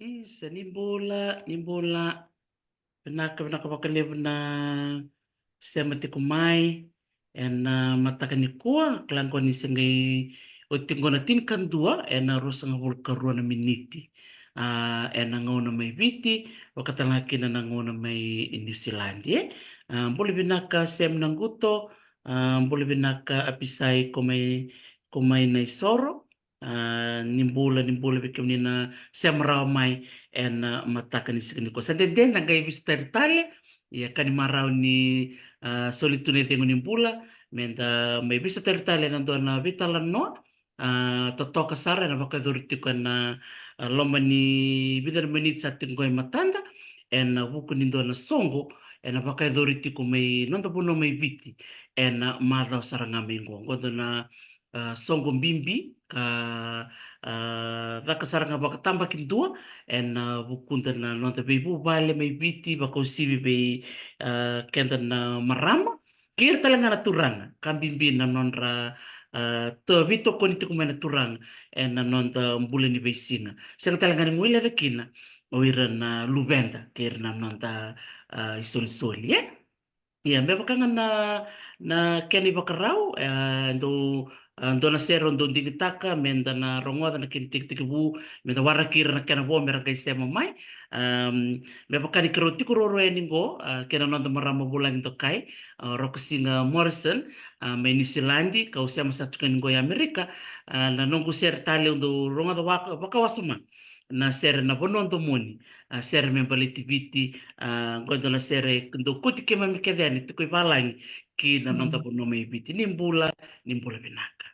Isa ni mbola pinakapakalevna sema tikumai en matakani kuwa kelangkon isengai otingona tin kan dua en rosanga volkarona miniti en ngona mai viti wakatalakina na ngona mai New Zealand mbole binaka sem nanguto mbole binaka apisai komai na isoro nimbola bikamnina sem raw mai en matakani isengai ko sa denden ngai vistaritale ya kani marau ni solitune tengo ni bula menta may bisa teritali nando na vitala no totoka sara na bakadurti ko na loma ni vidar manit sa tingko matanda en huku nindo na songo en bakadurti ko may nando puno may viti en madao saranga mingo ngodo na songo mbimbi ka daka saranga bakatamba kindua en bukunda na nonta bebu vale may viti bakosibi be kenda na marama kir talanga na turanga kambimbi na nonra to vito koniti kumena turanga na nonta mbule ni beisinga sanga talanga ni mwile vekina oira na lubenda kir na nonta isoli ya mbeba kanga na keni bakarau ndo ndo na sero ndo dinitaka menda na rongoda na kini tik menda warakira na kena bo mera kai sema mai mbeba kani kroti kuroro eningo kena nonda marama bulan to kai rokusinga Morrison mai New Zealand kau sema satu kani go ya Amerika na nongu ser tale ndo rongoda waka wasuma na sere na bonondo moni sere membaliti viti gondo na sere ndo kuti kema mikadani tukoi balangi ki na nonda bono mai viti nimbula binaka.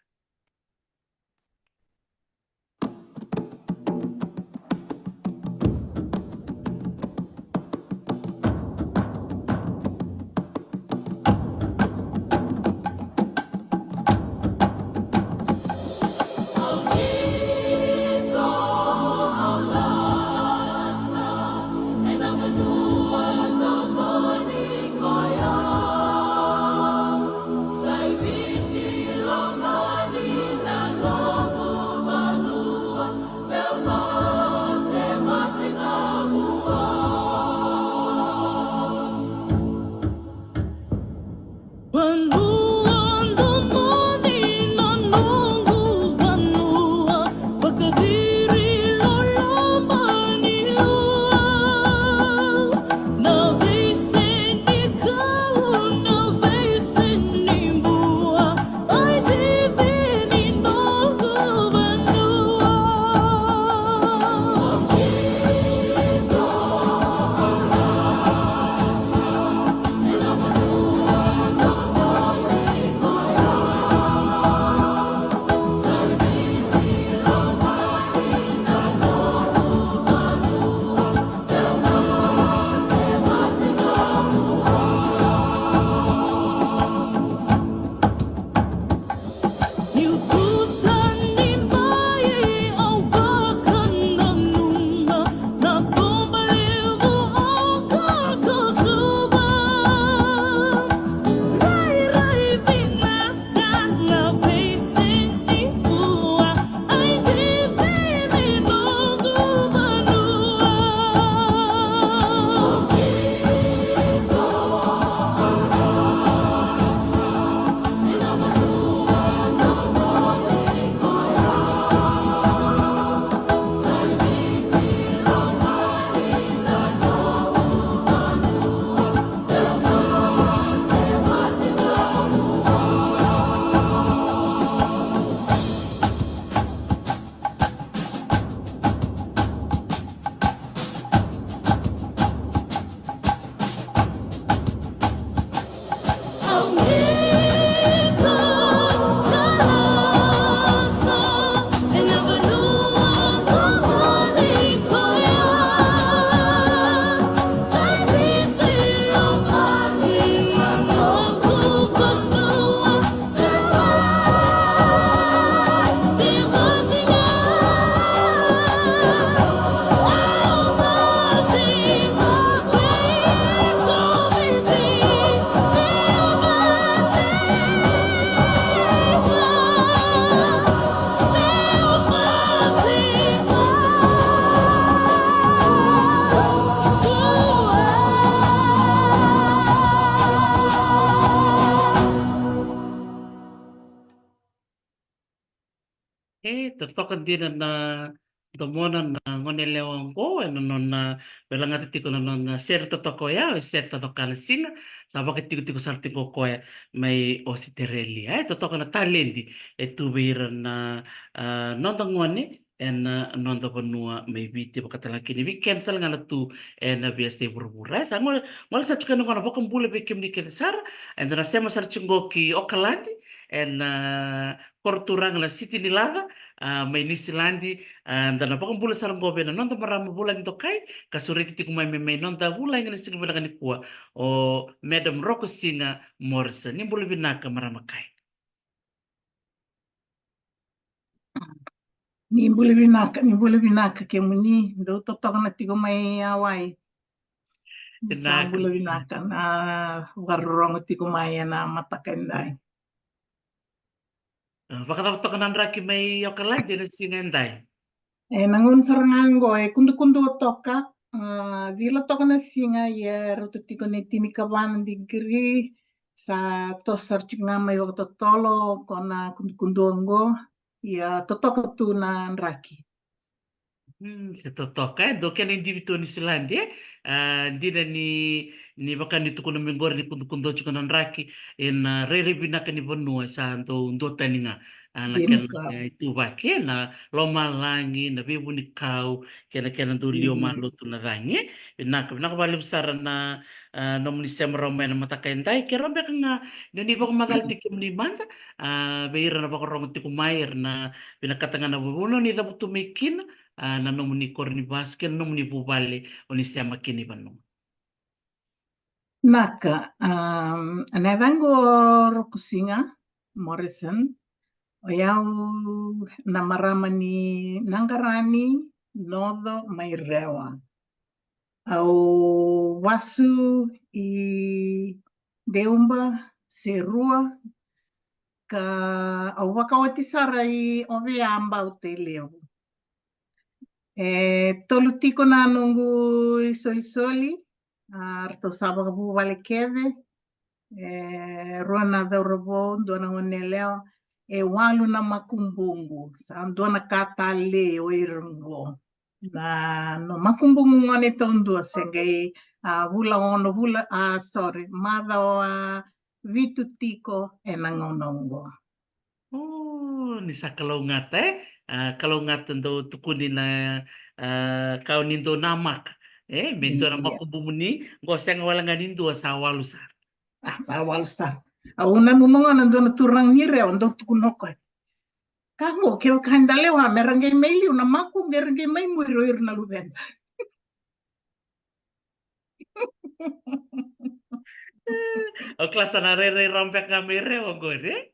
totokan din na domonan na ngonelewang ko ano non na belanga tiko na non na ser totoko ya ser totokala singa sabak tiko tiko sarti ko ko may ositereli totoko na talendi tubir na non ngone en non da bonua may biti bakatala kini weekend sal ngana tu en biasa burbura sa ngol sa tukan ngona bakam bule be kim ni sar en na sema sar chungoki okalati en korturang la siti ni lava may nisilandi ndana pakam bula sarang gobe na nonda marama bula nito kai kasuriti tiku may nonda bula ingani singa bula ni kuwa o Madam Rocco Singa Morrison ni bula binaka marama kai Ni bule binaka ke muni do totok na tigo may away. Sa Tinaka bule binaka na warrong tigo may na matakenday. pakatapatokanan raki may yokalay din singa enday Nangun sarangango kundu toka vila toka na singa yer to tigo ne tinikaban digri sa to searching ngamay wakto tolo kona kundu ngo ya totoka tu na raki. se totoka do ken individu ni silandi ndina ni bakani tukuno mingor ni kundu chukanan raki en rere binaka ni bonua sa ndo taninga na ken itu vake na loma langi na bebu ni kau kena do lio malo tu na rangi na bali besar na nomni semrome na matakendai kerombe kanga ni bako madal tikim ni manda beira na bako rongo tiku mair na binakatanga na bubuno ni dabu tumikin na nomni korni basken nomni bubale oni sema kini banu Naka, anavango Rokusinga Morrison, oyau namaramani Nangarani, Nodo Mairewa. Au wasu I Deumba, Serua, ka au wakawatisara I Oveamba o te leo. Tolu tiko na nungu Solisoli, arto sabaka bu vale keve, ruana veurabo, dona ngoneleo, walu na makumbungu, sa dona katale o irango. Na no makumbungu ngone tondua sengei vula ono vula, sorry, mada o vitu tiko e nangonongo. Ni sa kalungat kalungat ndo tukuni na kau nindo namak mento na makubumuni ngoseng wala nga nindo sa walusar sa walusar una nununga nando turang nire ondo tukunoko kamu keo kandale wa merangay maili una maku merangay may muiroir na lubenda o klasa na re rompek kamere o gore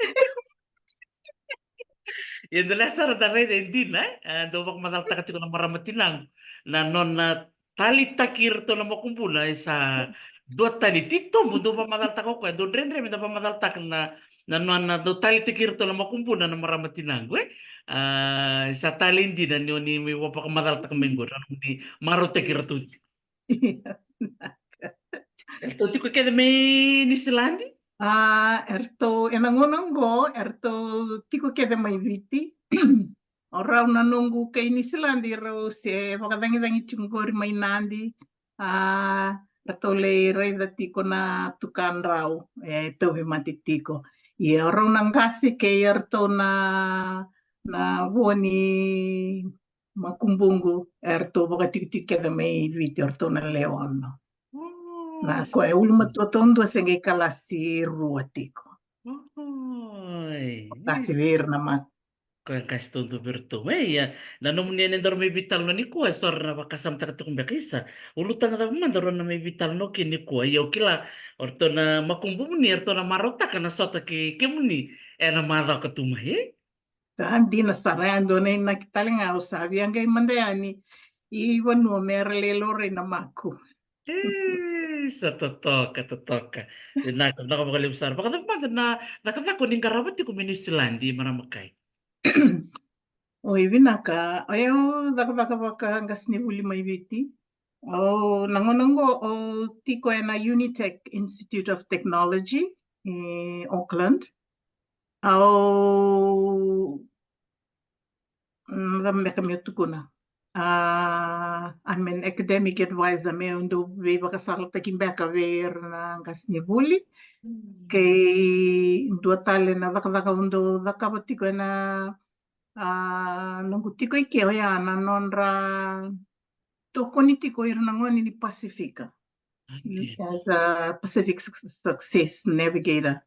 Yung lasar da rede din do bak matalta ko na maramatinang na non na tali takir to na makumpula sa dua tali tito mo do ba matalta ko do rendre mi da ba matalta na non na do tali takir to na makumpula na maramatinang sa tali hindi na ni mi wa pa matalta ko mengo ni maro takir to to ko kede me ni silandi erto enangonongo erto tiko kede mai viti ora una nungu ke inisilandi ro se vakadangi chungori mai nandi erto le rei da tiko na tukan rau tovi mati tiko i ora una ngasi ke erto na voni makumbungu erto vakatiki kede mai viti erto na leono na koe uluma totondo senge kalasi ruatiko. Kasi vir naman. Koe kasi tondo berto. Ya, nanom niya nendor may vital no ni ko sor na bakasam ta tung bekisa. Ulutang na mandoro na may vital no kini ko. Yo kila orto na makumbu ni orto na marota kana sota ke muni. Na mara ka tumahe. Hindi na sarando na nakitaling ako sabi ang kay mandayani. Iwan mo merlelo rin na mako. Sa totoka. Nakapagalimsar. Baka naman na nakapako ning karabat ko ministilandi maramakay. Oi vinaka, ayo baka ngas ni uli mai viti. Nangonongo o tiko na Unitech Institute of Technology in Auckland. Dame kami tukuna. I'm an academic advisor me undo we bakasal taking back away na ngas ni buli. Kay dua tale na daka undo daka batiko na nungu tiko ike o ya na nonra toko ni tiko ira na ngoni ni Pasifika as a Pacific Success Navigator.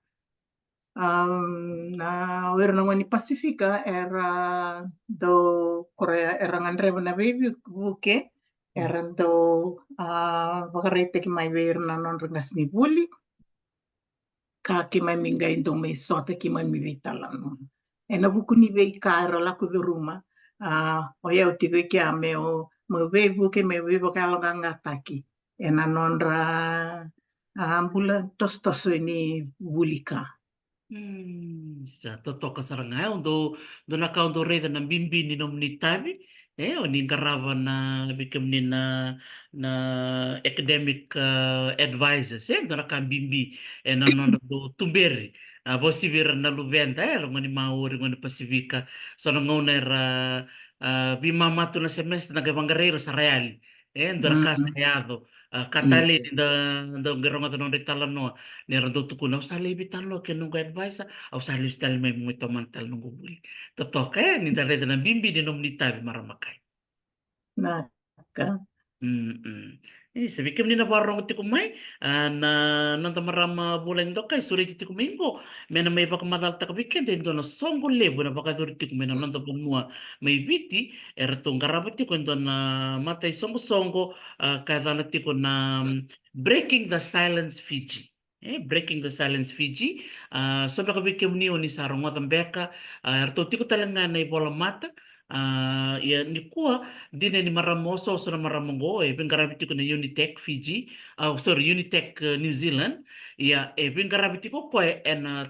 Na ira na ngoni Pasifika era do Korea era ngandreva na baby buke era do vakarete ki mai ver na non ringas ni buli ka ki mai minga indo mai sota ki mai mi vitala no e na buku ni vei kara la ku duruma o ia tiko ki a me o mo ve buke me ve ka longa ngataki e na non ra ambula tos ni bulika. Sa totoka saranga do nakaundo reda na bimbini no mnitavi o ni garava na bikam ni na academic advisors do nakambimbi na no do tumberi vosi vera na luventa ngoni maori ngoni pasifika so ngona era bima matu na semestre na gavangareiro sa reali do nakasayado katali da geronga no ritala no nera do tuku na usali bitalo ke nungu advice au sali usali mai muito mantal nungu buli totoka ni da reda na bimbi di nomnitavi maramakai Naka. Sabi kam ni na barong ti kumay na nanta marama bulan do kay suri ti kumay mo may na may baka madal ta kabiken din do na songgo lebo na baka duri ti kumay na nanta pumua may biti era tong garabat ti kun do na matay songgo kada na ti ko na Breaking the Silence Fiji. Breaking the Silence Fiji. Sobra kabikem ni oni sarong matambeka erto ti ko talanga na ibola mata ya ni kuwa di na ni maramoso so na maramongo pingarabiti ko na Unitech Fiji Unitech New Zealand ya pingarabiti ko po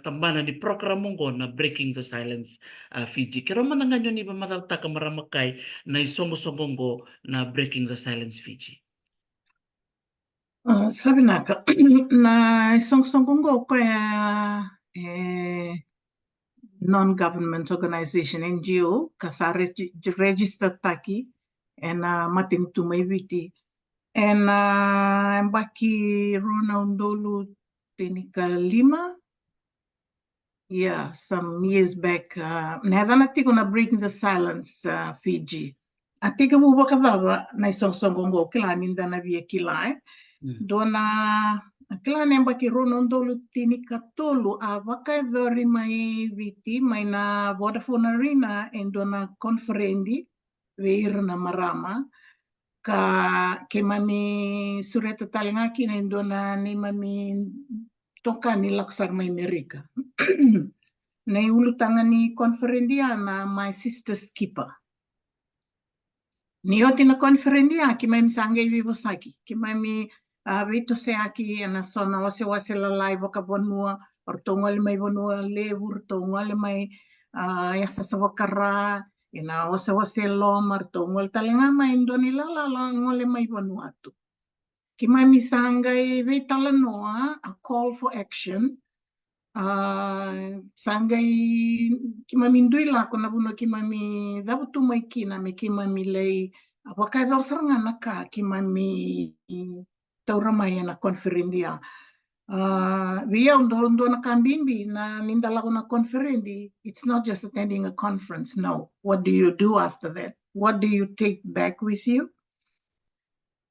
tambana ni program mongo na Breaking the Silence Fiji kero manangan yun iba matalta ka maramakay na isongo-songongo na Breaking the Silence Fiji. Sabi naka na isong-songongo ko non-government organization NGO kasa register taki matin tumay witi baki rona undolu tinika 5 some years back nahadana tiko na Breaking the Silence Fiji atika buba kadaba na isong-songongo kila ninda na via kilai dona Klane baki ronondolu tini katolu avaka dori mai viti mai na Vodafone Arena dona konferendi veir na marama ka ke mami sureta talingaki na dona ni mami toka ni laksar mai Amerika. Na ulu tangani konferendia na my sister's keeper. Ni oti na konferendia ki mami sangai vivosaki ki mami vito se aki na sona wase lalai boka bonua ortongol mai bonua levur tongol mai yasa sawakara ina wase lom ortongol talenga mai indoni lala ngole mai bonua tu ki mai misangai vitala noa a call for action sangai ki mai mindui la kona buno ki mai dabutu mai kina me ki mai lei wakai dor saranga naka ki mai taura mai na konferendia. Via undo na kambimbi na ninda lago na konferendi. It's not just attending a conference. No. What do you do after that? What do you take back with you?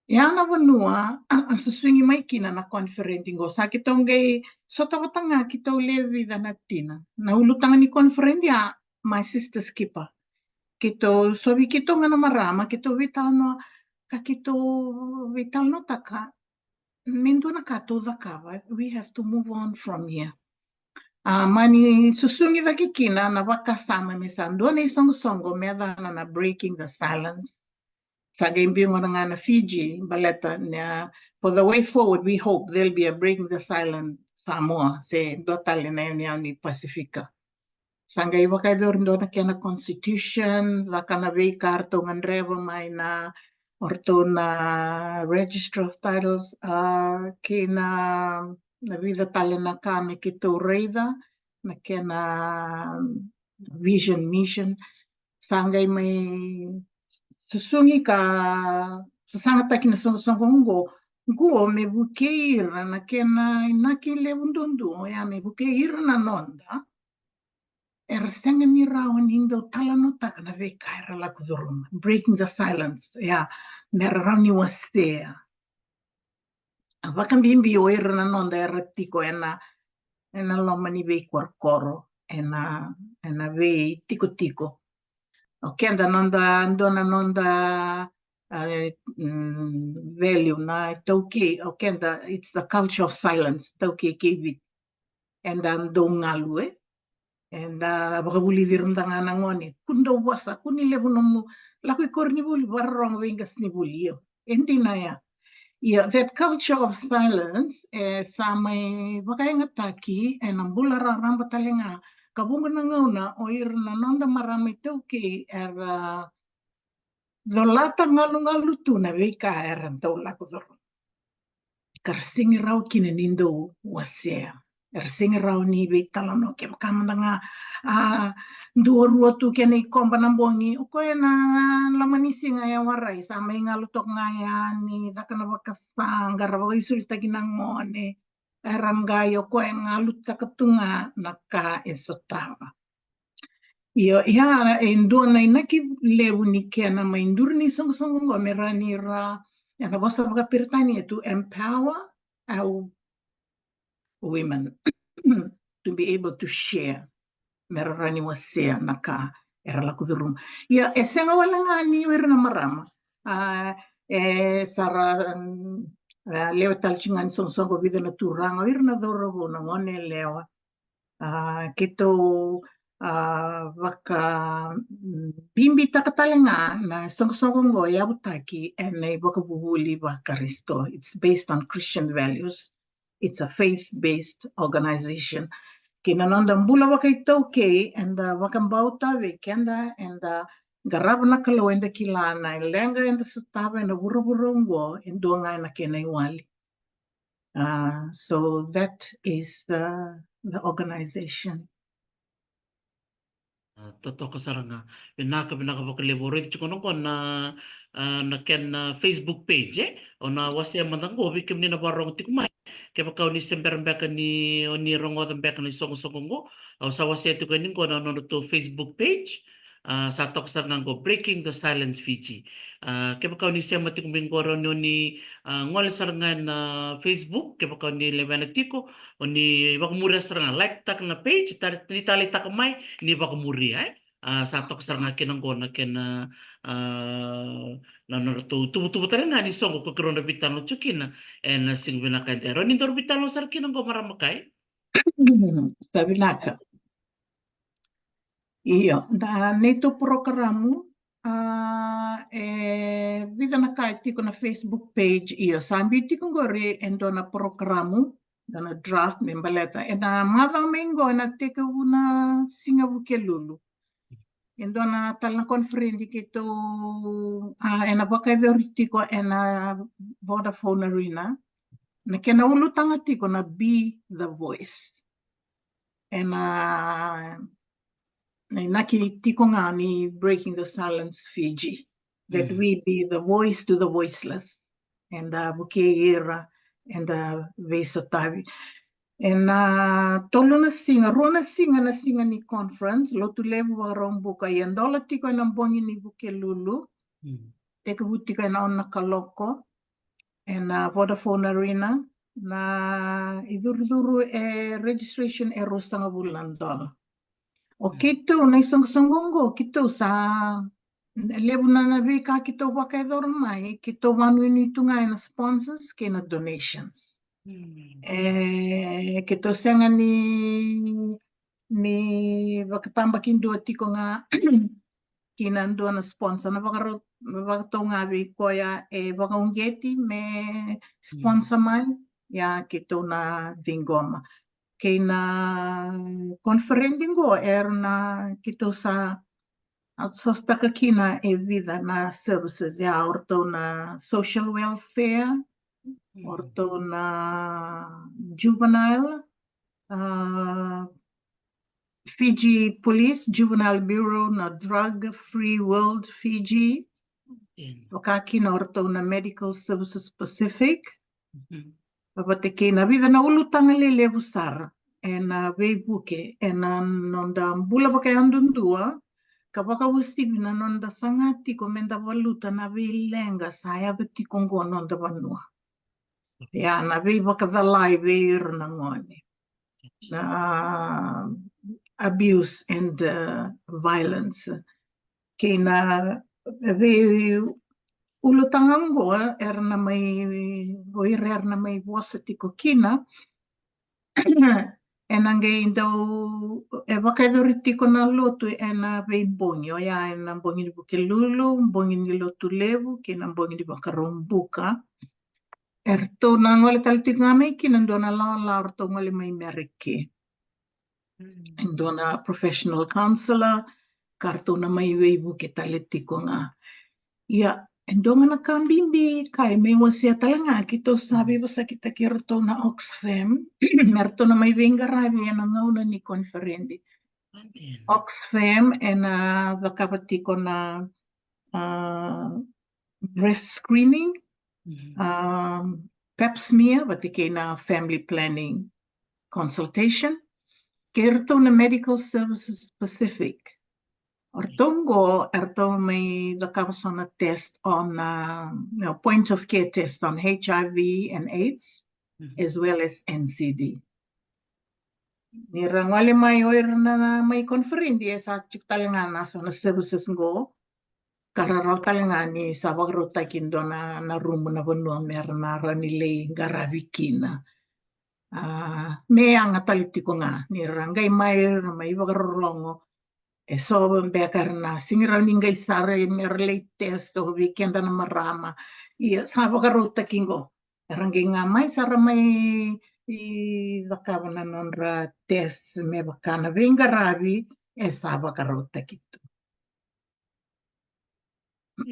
Yang na vanua ang susungi mai kina na konferendi go sa kitongay so tawatanga kito levi danatina. Na ulutanga ni konferendia my sister's keeper. Kito sobi kito nga na marama kito vital no taka Minduna kato zakava, we have to move on from here. Mani susungi daki kina na wakasama misandone isang songo medana na Breaking the Silence. Sa gaimbi nga na Fiji, baleta na for the way forward, we hope there'll be a Breaking the Silence Samoa, se dotale na yun ni Pasifika. Sangay wakay doon na kaya na constitution, waka na vay karto ng revo may na orto na Register of Titles kina vida tala na kami kito reida na kena vision mission Sangai may susungi ka susanga taki na songo go me bukeira na kena inaki levundundu ya me bukeira na nonda senga ni rawan indo talano taka na veka era la kudurum breaking the silence ya merani wastea avakan bimbi o era na nonda era tiko ena loma ni vei koro ena vei tiko o kenda nonda value na tauke o kenda it's the culture of silence tauke kevit enda ndongalue enda bakabuli dirundanga nangoni kundo wasa kuni lebunomu lakui korni buli barrong vengas ni buli endina ya that culture of silence samai bakainga taki enambula ramba talenga kabunga nangauna o irna nonda marami tauke era Zolata ngalu tu na veka era taula kudoro. Karsingi rau kine nindo wasea. Karsingi rau ni ve talano ke kamandanga dua tu kene komba nambongi uko na lamanisi ngaya warai sama ngalu tok ngaya ni takana bakasanga rawa isul taginang mone. Erangayo ko ngalu takatunga naka esotava. Ia indona inaki lewu ni kena ma indurni song ngo merani ra ya basta pirtani to empower our women to be able to share merani wasea naka era la kudurum ia esenga wala ngani werna marama sara lewa talchingan song go vida na turanga irna dorogo na ngone lewa kito waka bimbi takatalenga na song ya butaki ene waka buhuli waka risto. It's based on Christian values. It's a faith-based organization. Kinananda mbula waka itauke and waka mbauta wekenda and garab na kalo enda kilana lenga enda sutaba enda burungo endonga na kena iwali. So that is the organization. Totoo saranga pinaka bakaleborate chikono ko na ken Facebook page ona wasya mandango bikim ni na barong tikmai ke bakaw ni sembermbeka ni oni rongo tambeka ni songo o sa wasya to kanin ko na no to Facebook page sa tok saranga go breaking the silence Fiji ke bakaw ni sema tikmin ko ron ni ngol saranga na Facebook ke bakaw ni levanatiko oni bakumura saranga like tak na page tali tak mai ni bakumuri ay satok saranga kinang gona kena nanor tu talaga ni songo ko kron bitano chukina en sing bina kantero ni dor bitano sar kinang go maramakai Sabinaka. Iyo, neto programo vida na kai ko na Facebook page iyo sambi tiko gore endo na programo na draft membaleta na mava mengo na teka una singa bukelulu endo na tal na conference kito ena baka tiko ena Vodafone Arena na kena ulu tanga tiko na be the voice ena naki tiko ngani breaking the silence Fiji that we be the voice to the voiceless and bukeira and vesotavi and tolo na singa ni conference lotu levu warong buka yandola tiko na bongi ni buke lulu teka butika na ona kaloko and Vodafone Arena na idurduru registration rosanga bulan dola o kito na isang songongo kito sa lebu na veka kito wakai dormai kito wanu ni tungai na sponsors kena donations kito senga ni wakatamba kindo tiko nga kinando na sponsor na wakato nga koya wakaungeti me sponsor mai ya kito na dingoma kena conferendingo na kito sa outsource kina vida na services ya orto na social welfare orto na juvenile Fiji Police, Juvenile Bureau na Drug Free World Fiji. Wakaki na orto na Medical Services Pacific. Wapateke na viva na ulutanga lele busara. E na weibuke. E na nonda mbula baka andundua. Kapaka ustibi na nonda sangati komenda valuta na lenga saya beti kongo nonda vanua. Ya na vei baka valai veir na ngone. Na abuse and violence. Kena vei ulutangango erna mai voire erna mai wasati ko kina. Enange indau e wakaidoriti ko na lotu ena vei bongyo ya ena bongi ni buke lulu, bongi ni lotu levu, kena bongi ni bakarombuka. Erto na ngole taltingame kina ndona la orto ngole mai merike. Ndona professional counselor, kartona mai vei buke taletiko nga. Ya, endonga na kambimbi kai me wasia talanga kito sabi basa kita kirto na Oxfam merto na may vengaravi na ngauna ni konferendi Oxfam na vakapati ko na breast screening pap smear batike na family planning consultation kirto na Medical Services Pacific. Ortongo erto may nakapasona test on point of care test on HIV and AIDS as well as NCD. Nirangwale may oir na may konferendi sa chiktalinga na so na services go kararaw talinga ni sa wagrota kindo na rumo na bono merna ranile garavikina. Me ang atalitiko nga nirangay may wagrolongo. So bekar na singira ningay sare merlate test o weekend na marama. Iya sa wagarota kingo. Rangi nga may sara may wakaba na nonra test me wakana vengaravi sa wagarota kito.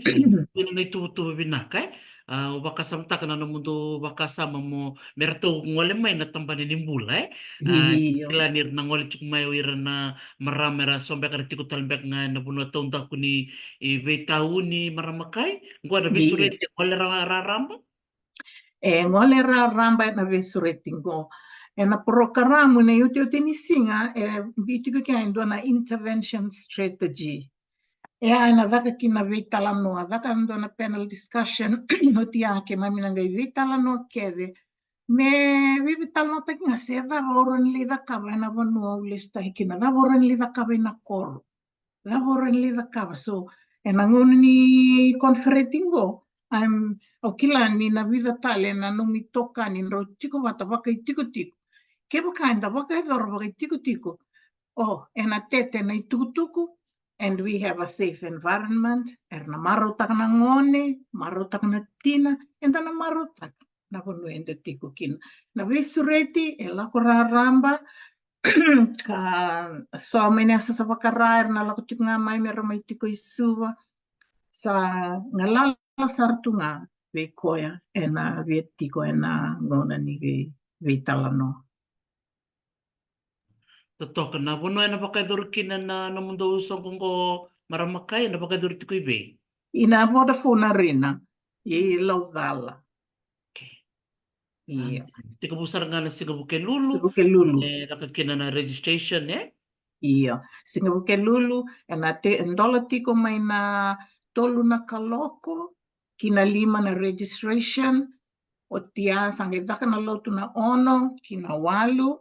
Sino na itutuwa binakay? Wakasam taka na mundo wakasama mo merto ngole may natambani ni bulay. Kilanir na ngole chuk may wira na maramera sombe ka tiko talbek nga na buno taon ta kuni vetau ni maramakay. Ngwa na bisurete ngole raramba? Ngole raramba na bisurete ngo. Na programa na yuti tinisinga bitiko kaya ndo na intervention strategy. Na vaka kina vitala noa, vaka ando na panel discussion, no tiake maminanga vitala no kede. Me vitala no takinga se va voron li vakava na vono lista hikina, va voron li vakava na koro. Va voron li vakava so nangon ni conferentingo. O kila ni na vida tale na nungi toka ni ro tiko vata vaka tiko tiko. Ke vaka anda vaka varo vaka tiko tiko. Na tete na tuku. And we have a safe environment. Na marotak na ngone, marotak na tina, and na marotak na kono ende tiko kin. Na visureti lako raramba ka so mene sa vakarair na lako chik nga mai mera mai tiko isuwa sa ngalala sartunga ve koya na vietiko na ngona ni ve talano. Totoka na bono na pakadurkina na mundo usong ko maramakay na pakadurti ko ibe. Ina Vodafone Arena i Laudala. Iya. Tika busar nga na Singabuke Lulu. Singabuke Lulu. Nakakina na registration Iya. Singabuke Lulu na ndola tiko may na tolu na kaloko kina 5 na registration o tia sange daka na lotu na 1 kina 8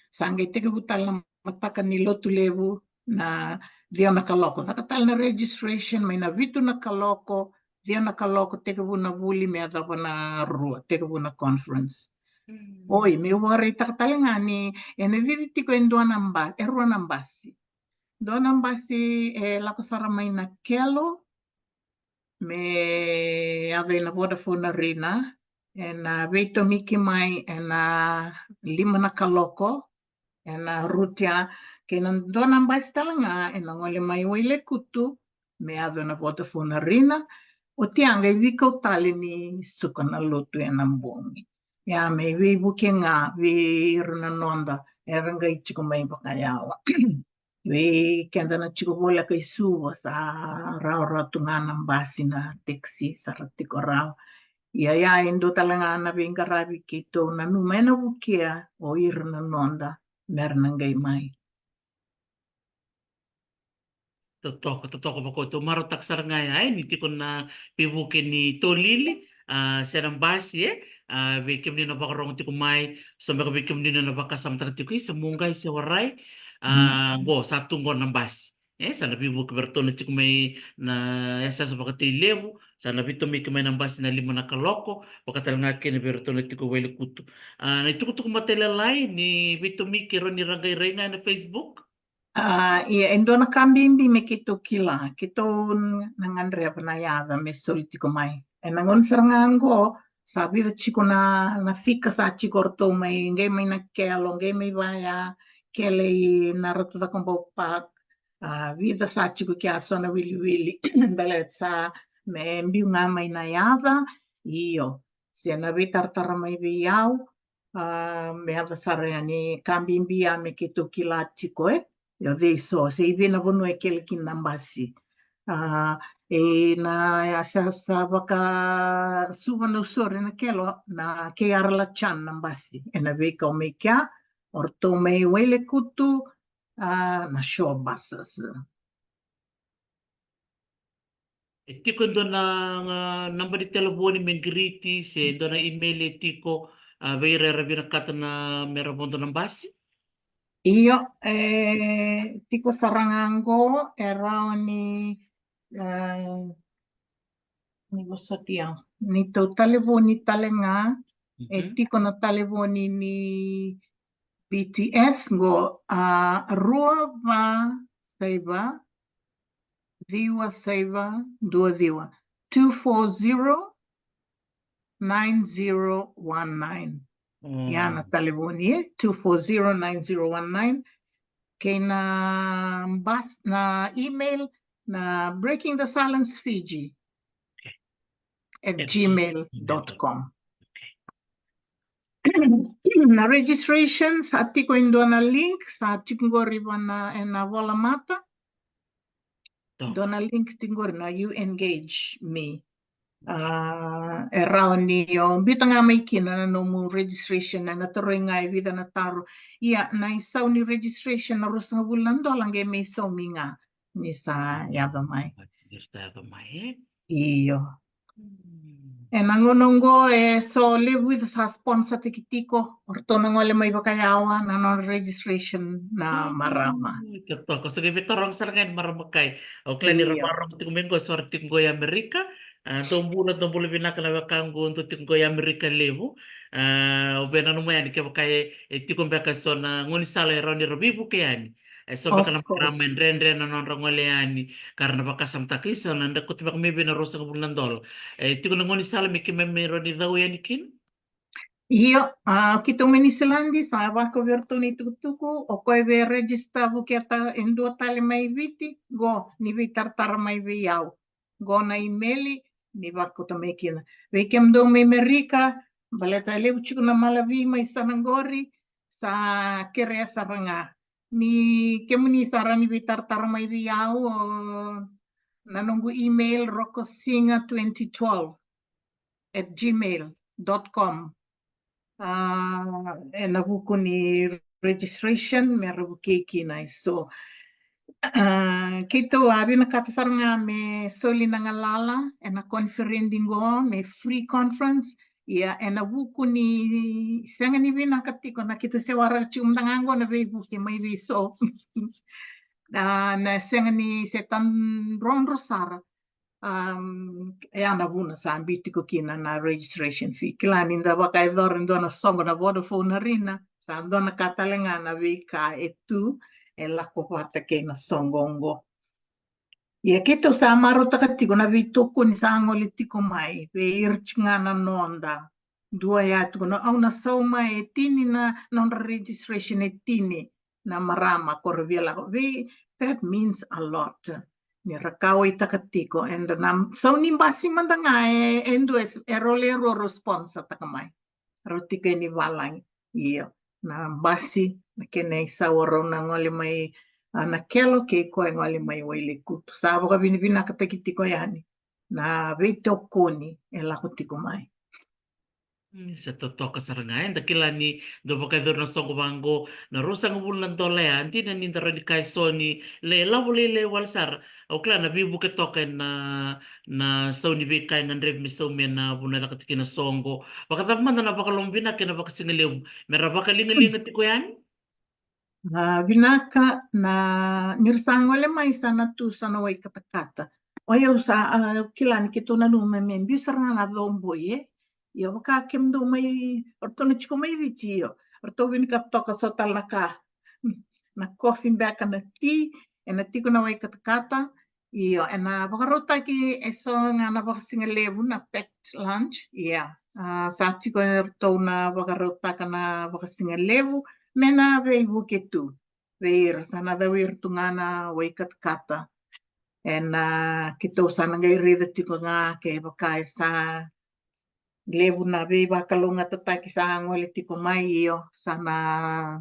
sange teke butal na mataka ni lotu levu na dia na kaloko. Nakatal na registration, may na vitu na kaloko, dia na kaloko teke bu na buli me adapa na rua, teke bu na conference. Oi, me wari takatala nga ni, viditi ko yung erua nambasi. Doa nambasi, lako sara may na kelo, me ave na Vodafone Arena, veito miki mai, 5 na kaloko, rutia, kena doa nambasi talanga, ngole mai wile kutu, me ave na Vodafone Arena, o tianga i vika tali ni suka na lotu nambongi. Ya me vi buke nga vi irna nonda eranga ichiko mai bakayawa. Vi kenda na chiko bola kay suwa sa raw raw tunganang basi na teksi sa ratiko raw. Ya indo talanga na bingarabi kito na numena bukia o irna nonda mernangay mai. Totoko bako to maro taksar ngai ai ni tikon na pibuke ni tolili serang basi ve kemni na bakarong tiko mai sampai ke kemni na bakasam tak tiko semungai se warai go satu go na basi sana pibuke bertono tiko mai na esa sabakati lebu sana bito mi kemai na basi na lima na kaloko bakatal ngake ni bertono tiko wele kutu na itu kutu kumatela lai ni bito mi kero ni ragai renga na Facebook. Ia endo na kambimbi me kito kila, kito nangandrea panayada me solitiko mai. E nangon sarangango, sabi da chiko na fika sa chiko orto mai, ngai mai na kelo, ngai mai vaya, kele I naratu da kombo pak, vida sa chiko kia sona wili wili, bele sa me mbiu nga mai na yada, io, se na vitartara mai vi iau, me hava sarani kambimbi me kito kila chiko Yo so se vena vono e kele ki nambasi. E na sa baka suva no sore na kelo na ke arla chan nambasi. E na veka o me kia orto me wele kutu na show basas. E tiko dona number di telefoni mengriti se dona email e tiko veira ravira kata na merabondo na basi. Io tiko sarangango era ni vosatia ni to telefoni talenga e tiko na telefoni ni BTS go rua va saiva diwa saiva dua diwa 240-9019 ya na telefoni 240-9019 kay na na email na breaking the silence Fiji at gmail.com. Na registration sa tiko indo na link sa tingori na vola mata. Dona link tingori na you engage me. Around niyo bita nga may kina na mo registration na naturoy nga vida na taro. Iya na isaw ni registration na ros nga bulan do lang may isaw mi nga ni sa yadamay. Iyo. E nangonongo so live with sa sponsor tikitiko orto nangole may bakayawa na non registration na marama. Betul, ko sige betorong sarangan maramakay. O klani ramarong tingmengo sorti ko Amerika. Tombula binakala wakango untuk tingko Amerika levu. O bena no yan ke bakay tikong beka so na ngoni sala roni robibu kayani. So baka na ramen rendre na non rangole yani karena baka samtaki so nanda kutibak mebe na rosa bulan dol. Tikong ngoni sala mikime roni daw yani kin. Io, kitong Minisilandi, sa wako verto ni tutuku, o koe ve register vuketa in dua tali mai viti, go, ni vi tartara mai vi au. Go na emaili, ni wako to mekina. Ve kem do me Amerika, baleta leu chuku na malavi mai sanangori, sa kere saranga. Ni kemu ni sarani vi tartara mai vi au, nanongu email rokosinga2012 at gmail.com. Na buku ni registration me rabuke kinai so kito abi na katasar nga me soli na ngalala na conferendingo me free conference ya na buku ni senga ni bina katiko na kito se wara chum dangango na ve buku mai vi so na senga ni setan ron rosara na buna sa ambiti ko kina na registration fee. Kilani nda baka idor ndo na songo na Vodafone na rina. Sa ndo na katalenga na vika etu la kopata ke na songongo. Ia kito sa maro takatiko na vitoko ni sa angoli tiko mai. Ve irchinga na nonda. Dua ya tuko na au na soma tini na non registration tini na marama korviela. That means a lot. Ni rakao itakatiko and nam so ni basi mandanga endo es erole ro responsa takamai rautika ni valangi. Iyo, na basi, na kene sa oro na ngole mai na kelo ke koe ngole mai waile kutu. Sa waka vinivina kataki tiko yani. Na veite o koni e lako tiko mai. Sa totoka sarangai dakila ni do pakai do na songo bango na rusa ngubulan tole anti na ni tara di kai soni le la bole le walsar o kla na bibu ke token na soni be kai ngan rev mi so me na buna na katikina songo baka tamanda na baka lombina ke na baka singalew mera baka lingalinga tiko yan Vinaka na nirsangole mai sana tu sana wai kata-kata. O eu sa kilani ke tona numa men bisaranga na lombo ye. Yo ka kem do mai ortono chiko mai viti yo. Orto vin ka toka sotal na ka na coffee back na tea e na tiko na wai kata-kata. Iyo e na bakarota ki e so nga na bakasinga levu na packed lunch. Yeah. Sa tiko e orto na bakarota ka na bakasinga levu. Mena vei buke tu. Veir sana da wir tungana wai kata. Na kito sana ngai rida tiko nga ke bakai sa levu na vei bakalunga tataki sa ngole tiko mai iyo sana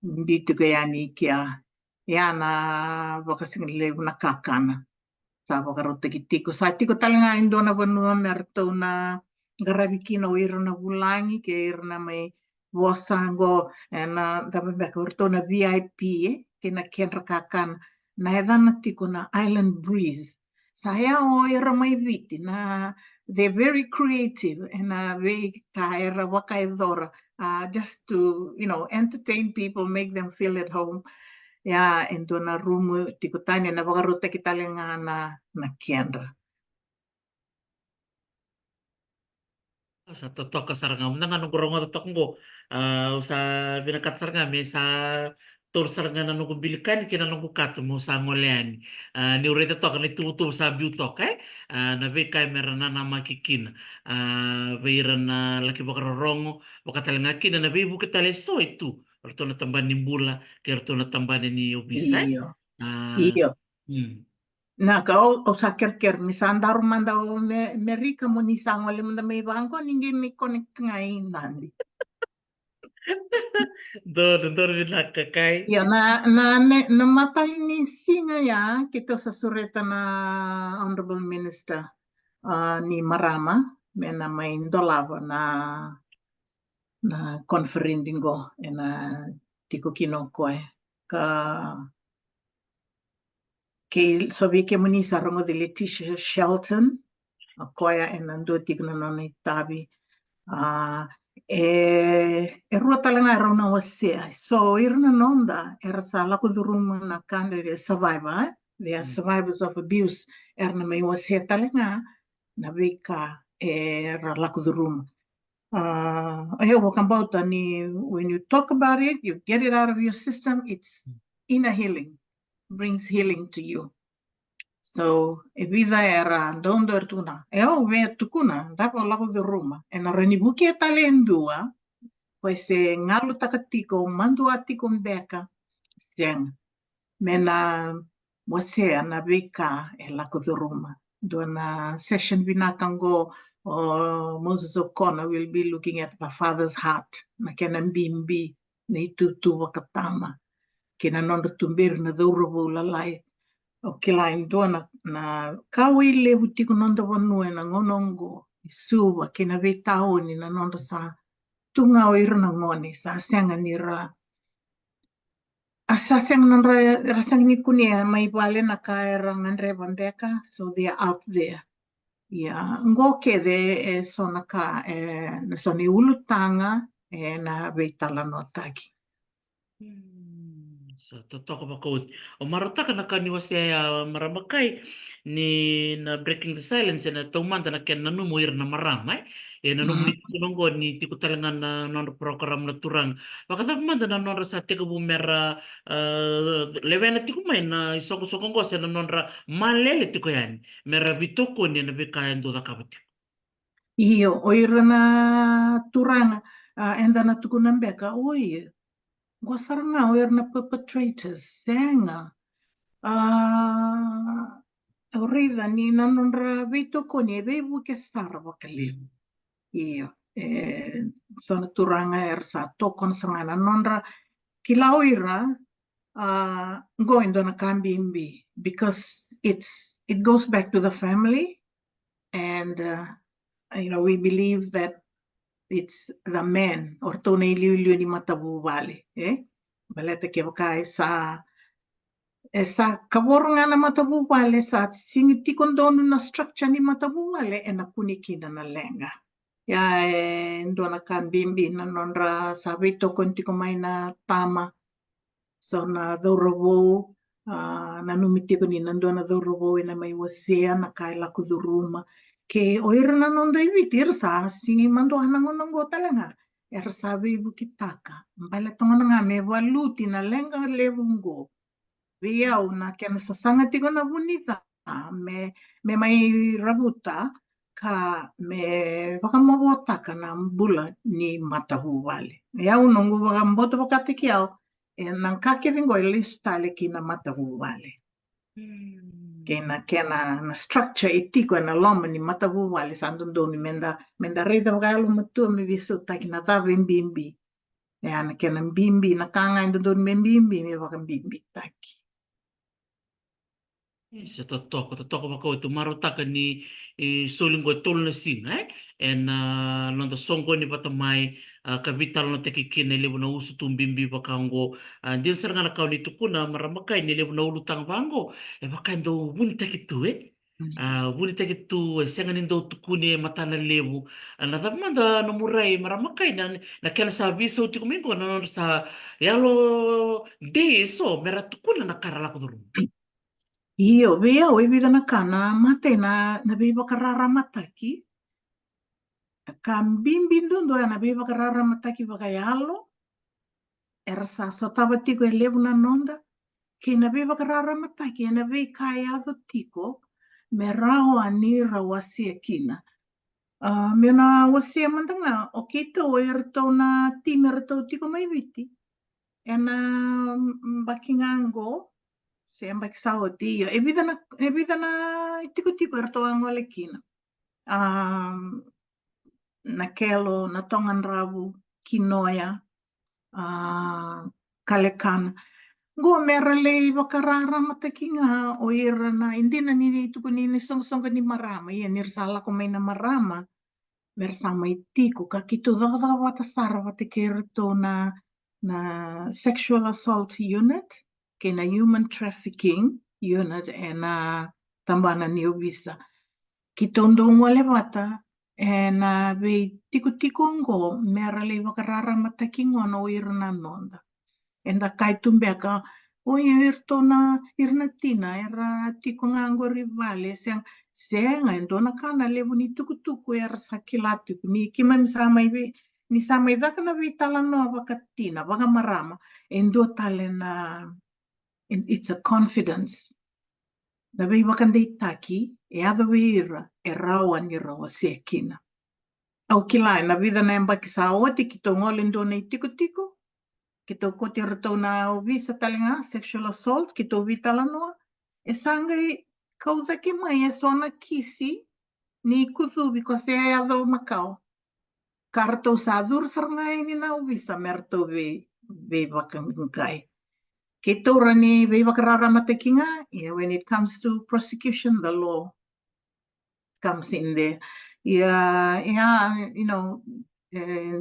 di tiko yani kia. Na bakasing levu na kakana. Sa bakarota ki tiko. Sa tiko talanga indona vanua merto na garabikina wira na bulangi ke irna mai Wasango na dapat berkurto na VIP kena kenra kakan na edana tiko na Island Breeze. Saya era mai viti na they're very creative and they kaera wakaidora just to entertain people, make them feel at home. Ya ento na room tiko tanya na bakaruta kita lenga na kenra. sa totoka saranga mna ngano gorongo totongo sa binakat saranga me sa tur saranga na nunggu bilikan kina nunggu katu mo sa ngoleani ni ureta toka ni tutu sa biutok na be kai merana na makikin beira na laki bakar rongo bakatalenga kina na be buke tale so itu orto na tamban ni bula kerto na tamban ni obisa Iyo, ah iyo. hmm. Na kau o saker misandar manda o merika mo ni sangole manda may bangko ningi may connect ngai nandi. Dor binakakai Ya na mata ni singa ya kita sa sureta na Honorable Minister ni Marama mena may indolava na conferending go na tiko kinokoe ka que sabia que a Muniza rongo de Leticia Shelton, a koia e nando tigna noni tabi. Rua talanga era una wasea. So irna nonda era sa lako duruma na kanda de survivor. They are survivors of abuse. Erna may wasea talanga na vika era lako duruma. I hear what about when you talk about it, you get it out of your system, it's inner healing, brings healing to you. So, e vida era dondo ertuna. E o ve tukuna, dapo lago de Roma. E na renibuki e talendua, pois se ngalu takatiko, mandu atiko mbeka, seng. Mena wasea na beka e lago de Roma. Duana session vinakango Moses O'Connor will be looking at the father's heart. Na kena mbimbi, na itutu wakatama. Kena nondo tumbir na dhaurubu lalai. O ke lai doa na kawi le huti ko nonda wanu e na ngonongo i suwa ke na vei tau ni na nonda sa tunga o irana ngoni sa senga ni ra sa senga nonda ra senga ni kunia mai wale na ka era ngandre bandeka so they are out there ngo ke de e so na ka na so ni ulutanga e na vei tala no taki sa totoo ba ko o marota ka nakaniwa siya maramakai ni na breaking the silence na tumanda na ken nanu muir na maramay nanu ni kunonggo ni tiku talangan na non program na turang bakata manda na non sa tiku bumera levena tiku mai na isoko soko sa na non ra malele tiku yan mera bitoko ni na bikayan do da kabati iyo o irana turanga enda na tukunambeka oi Gosaranga were na perpetrators senga rida ni nanonra vito koni ve buke sarva kali iyo Sona turanga sa tokon sangana nonra kilauira going to Nakambimbi because it goes back to the family, and we believe that it's the man or tone iliu ni matabu vale, baleta ke wakai sa kaworanga na matabu vale sa singiti kondonu na structure ni matabu vale e na punikina na lenga. Ya ndo na kambimbi na nonra sabi to konti ko mai na tama so na dorobo na numiti ko ni nando na dorobo ina mai wasea na kai la kuduruma ke oira na nondo ivitir sa singi mando hanango nango talanga er sabi bukitaka mbala tongo nga me waluti na lenga levungo viau na kena sasanga tiko na bunita me mai rabuta ka me wakamawota ka na mbula ni matahu vale. Iau nongu wakamboto wakati kiau nang kakiringo ilistale ki na matahu vale. Kena na structure itiko na loma ni matahu vale sandundoni menda reda wakalo matua me viso taki na tave mbimbi. Na kena mbimbi na kanga indundoni mbimbi me wakambimbi taki. Se toko mako tu marotaka ni solingo tolna singa en nonda songo ni patamai ka vital no te kikine lebu na usu tumbimbi bakango din saranga na kauni tukuna maramakai ni lebu na ulutang bango e bakando buni takitu buni takitu senga nindo tukuni matana lebu na tapmanda no murai maramakai na kena sa viso tikumingo na sa yalo de so mera tukuna na karala kuduru. Io, vea, oi vida na kana, mate na beba karara mataki. Ka mbimbindo na beba karara mataki vakayalo. Era sa sotava tiko e levu na nonda. Ke na beba karara mataki, na vei kai ado tiko, me rao anira wasia kina. Me na wasia mandanga, o keito o erto na time erto tiko mai viti. E na bakingango, se ambak sao dia e vida na tiko erto angole kina na kelo na tongan rabu kinoya kalekana go merale vakarara matakinga o ira na indina ni tuku ni song ni marama ia ni sala ko mai na marama mersama itiko ka kito dada wata sara wata kerto na sexual assault unit ke na human trafficking unit e na tambana ni obisa. Ki tondo ngole wata e na vei tiko ngo mera le wakarara mataki ngono o irna nonda. E na kai tumbeka o irna tina era tiko ngango rivale senga endona kana levu ni tuku era sakilatu ni kima ni samai daka na vei tala no wakatina wakamarama endo tale na it's a confidence. Da vei wakandei taki e ada veira e rawa ni rawa sekina. Au kilai na vida na embaki sa oti ki tō ngole ndo nei tiko ki tō koti rato na o visa talinga sexual assault ki tō vitala noa e sangai kauza ki mai e sona kisi ni kuthubi ko se ai ado makau. Ka rato sa dur sarangai ni na o visa merto ve wakangai. Ke tōra ni vei wakarara matekinga, when it comes to prosecution, the law comes in there.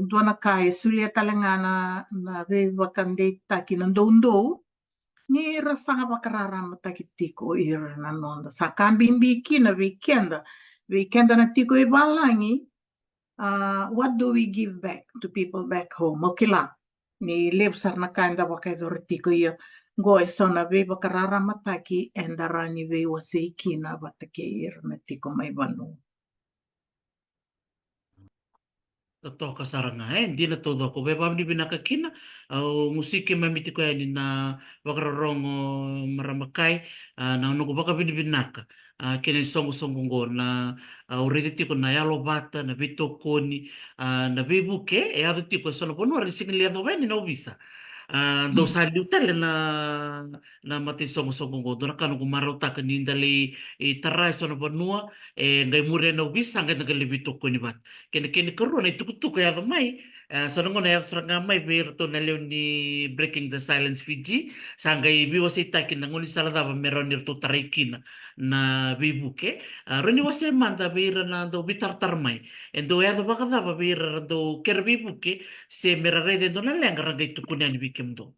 Duana kai sulia talanga na vei wakandei taki na ndou, ni rasa wakarara mataki tiko ira na nonda. Sa kambimbi kina vei kenda na tiko e walangi, what do we give back to people back home? Okila. Ni lebsar na kainda wakaidor tiko ia goe sona vei wakarara mataki endara ni vei wasei kina watake ira na tiko mai wanu. Toka saranga dina todo ko beba ni binaka kina au musiki mamiti ko yani na wakarorongo maramakai na nuko baka bini binaka kene songo ngo na urete tiko na yalo bata na bito koni na bebuke e ado tiko sono pono ri singi liado bani na ubisa Do saliu tele na mati songo-songo go. Dona kanu kumarau taka ni dali tarai sona banua ngai mure na wisa ngai ngai lebi toko ni bat. Kene karu na tuku ya mai. Sona ngona ya seranga mai bir to na leo ni Breaking the Silence Fiji sangai biwa se taki na ngoni sala dava meronir to tarai kina na bibuke. Roni wase manda bira na do bitar mai. Endo ya do baka dava bira do kerbibuke se mera rede do na lenga ragai tukuni ani bikem do.